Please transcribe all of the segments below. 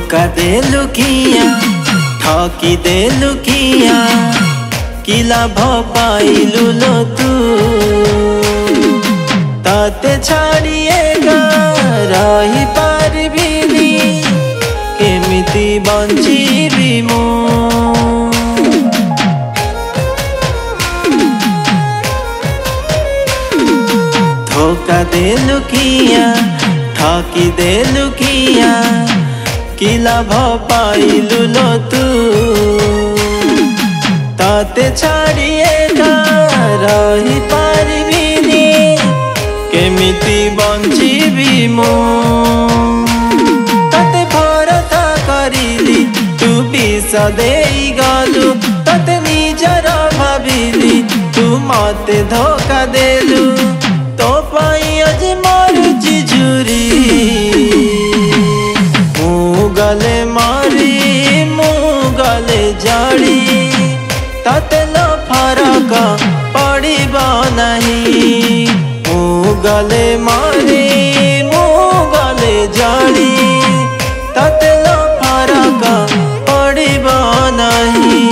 धोखा देलु किया ठकी देलु किया कि लाभ पाइलु लो तू ताते छाड़िए रही पारिबिनी केमिति बंचिबी मु धोखा देलु किया ठकी देलु किया कि लाभ पाइलु लो तू ताते छाड़िए रही पारिबिनी केमिति बंचिबी मु ताते भरोसा करिली तू विष देई गलु ताते निजर भाविली तू मते धोखा देलु तो पाई आज मरुची झुरी गले मारी मु गले जाड़ी ताते लो फरक पड़िबा नहीं मु गले मारी मु गले जाड़ी ताते लो फरक पड़िबा नहीं।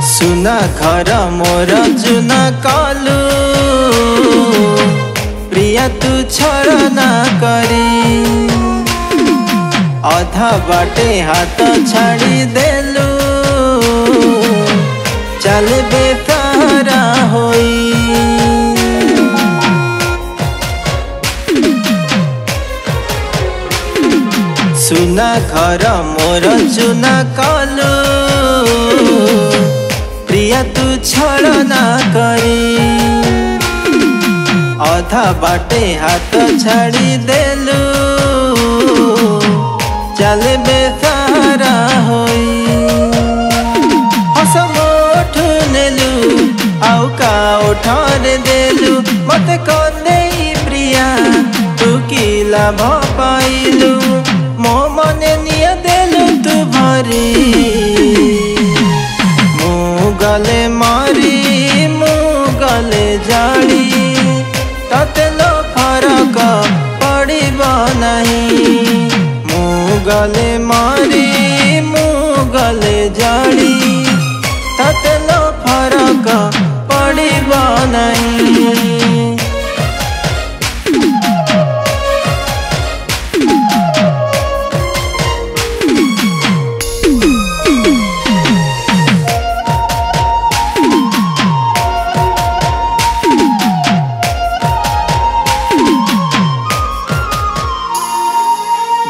सुना घर मोर चुना कालू प्रिया तू छरना करी अधा बाटे हाथ छाड़ी देलू चल बेसहारा होई सुना घर मोर चुना कालू प्रिया तू छलना करी अधा बाटे हाथ छाड़ी देलु चल बेसहारा होई हसम उठु नेलु आउ का उठारे देलु मते कने प्रिया तू की लाभ पाइलु मो मने निया देलु तू भरी गले मारी मु गले जाड़ी ताते लो फरक पड़िबा नहीं मु गले मारी मु गले जाड़ी ताते लो फरक पड़िबा नहीं।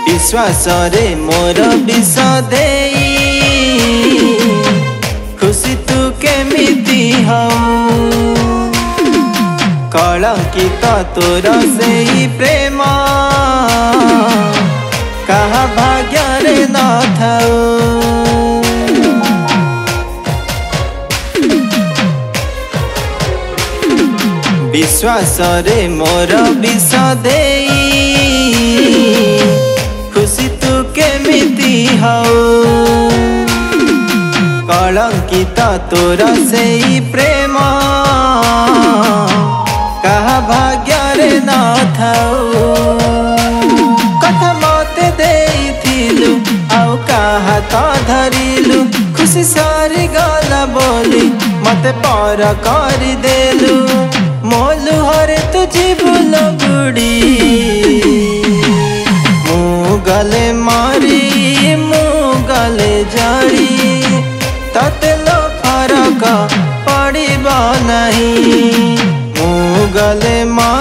विश्वास रे मोर विष देई खुशी तू केमिति हऊ कलंकित तोर सेई प्रेम कहा भाग्य रे न थाऊ विश्वास रे मोर विष देई खुशी तू केमिति हऊ कलंकित तोर सेई प्रेम कहा भाग्य रे न थाऊ कथा मते देइथिलु आउ कहा त धरिलु खुशी सारी गला बोली मते पर करि देलु मोलु हरे तू जीवल बुड़ी गले मारी मु गले जाड़ी ताते लो फरक पड़िबा नहीं मु गले मारी